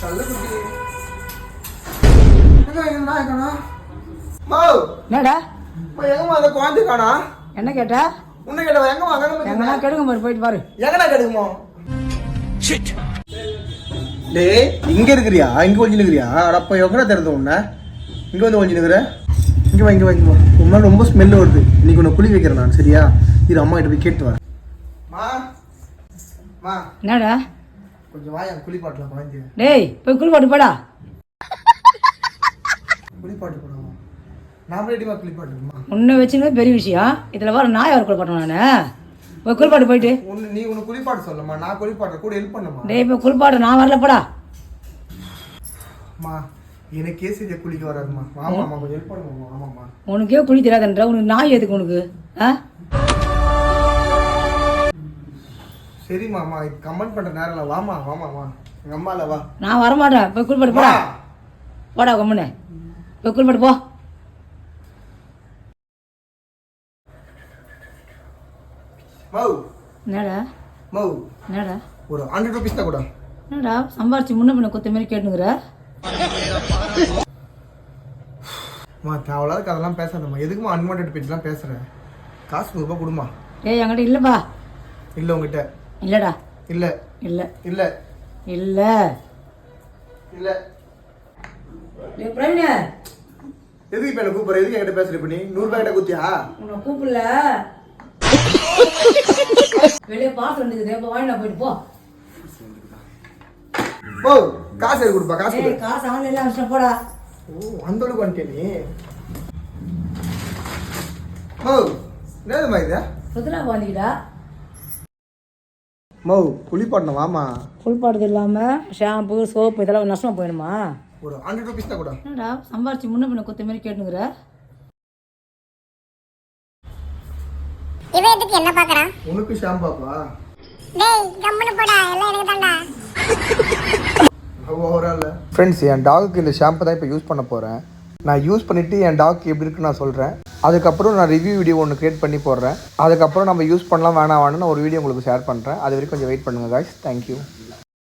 என்னடா எங்கம்மா அந்த குழந்தை காணா? என்ன கேட்டா? உன்னை கேட்டா எங்கம்மா? எங்கன்னா கெடுங்க பாரு, போயிட்டு பாரு. எங்கடா கெடுக்குமோ? டேய் இங்க இருக்கிறியா? இங்க கொஞ்சம் நிக்கிறியா? அப்ப எங்கடா திறந்து உன்ன? இங்க வந்து கொஞ்சம் நிக்கிற? இங்க வா இங்க வா இங்க வா. உன் மேல ரொம்ப ஸ்மெல் வருது. இன்னைக்கு உன்னை குளி வைக்கிறேன் நான், சரியா? இது அம்மா கிட்ட போய் கேட்டு வரேன். மா மா என்னடா? கொஞ்சம் வாயா குளிப்பாட்டலாம் குழந்தைய. டேய் போய் குளிப்பாட்டு போடா. குளிப்பாட்டு போடா. நான் ரெடிமா குளிப்பாட்டுமா? உன்னை வச்சுன்னு பெரிய விஷயம். இதுல வர நாய் வர குளிப்பாட்டணும் நானு. போய் குளிப்பாட்டு போயிட்டு. நீ உன்னை குளிப்பாட்டு சொல்லமா? நான் குளிப்பாட்ட கூட ஹெல்ப் பண்ணுமா? டேய் போய் குளிப்பாட்டு, நான் வரல போடா. மா எனக்கே சரியா குளிக்க வராதுமா. ஆமாம்மா கொஞ்சம் ஹெல்ப் பண்ணுமா? ஆமாம்மா. உனக்கே குளி தெரியாதுன்ற உனக்கு நாய் எதுக்கு உனக்கு? சரிம்மாம்மா கமெண்ட் பண்ற நேரம் வாமா வாமாம்மா. எங்க அம்மால வா. நான் வரமாட்டேன். போய் குளிப்பாட்டு போடா. போடா கம்முன்னு போய் குளிப்பாட்டு போ. மௌ என்னடா? மௌ என்னடா? ஒரு 100 ரூபீஸ் தான் கூட. என்னடா சம்பாரிச்சு முன்ன பின்ன கொத்த மாதிரி கேட்டுங்கிற? மா தேவையில்லாத கதெல்லாம் பேசாதம்மா. எதுக்குமா அன்வான்டட் பேஜ்லாம் பேசுகிறேன்? காசு 100 ரூபாய் கொடுமா. ஏய் என்கிட்ட இல்லைப்பா. இல்லை உங்ககிட்ட இல்லைடா. இல்லை இல்லை இல்லை இல்லை இல்லை. டேய் பிரவீன, எதுக்கு இப்போ என்ன கூப்பிட்ற? எதுக்கு என்கிட்ட பேசுகிற? இப்போ நீ 100 ரூபாய் கிட்ட குத்தியா? உன்னை கூப்பிடல. வெளியே பார்த்து வந்துக்குது. இப்போ வாங்கி போயிட்டு போ. போ காசு எடுத்து கொடுப்பா. காசு கொடு. காசு ஆன்லைன்ல அனுப்பிச்சு போடா. ஓ அந்த அளவுக்கு வந்துட்டே நீ. மௌ என்னதுமா இது? புதுனா வாங்கிக்கிட்டா. மௌ குளிப்பாட்டணும் வாமா. குளிப்பாடுறது இல்லாமல் ஷாம்பு சோப்பு இதெல்லாம் நஷ்டமாக போயிடுமா? ஒரு 100 ரூபீஸ் தான் கூட. என்னடா சம்பாரிச்சு முன்ன பின்ன கொத்த மாதிரி கேட்டுங்கிற? இவன் எதுக்கு என்ன பார்க்கறான்? உனக்கு ஷாம்பாப்பா? டேய் கம்முனு போடா, எல்லாம் எனக்கு தான்டா. ஓவரால் ஃப்ரெண்ட்ஸ், என் டாகுக்கு இந்த ஷாம்பு தான் இப்போ யூஸ் பண்ண போகிறேன். நான் யூஸ் பண்ணிவிட்டு என் டாக் எப்படி இருக்குன்னு நான் சொல்கிறேன். அதுக்கப்புறம் நான் ரிவ்யூ வீடியோ ஒன்று க்ரியேட் பண்ணி போடுறேன். அதுக்கப்புறம் நம்ம யூஸ் பண்ணலாம் வேணாம் வேணும்னு ஒரு வீடியோ உங்களுக்கு ஷேர் பண்ணுறேன். அது வரைக்கும் கொஞ்சம் வெயிட் பண்ணுங்கள் காய்ஸ். தேங்க்யூ.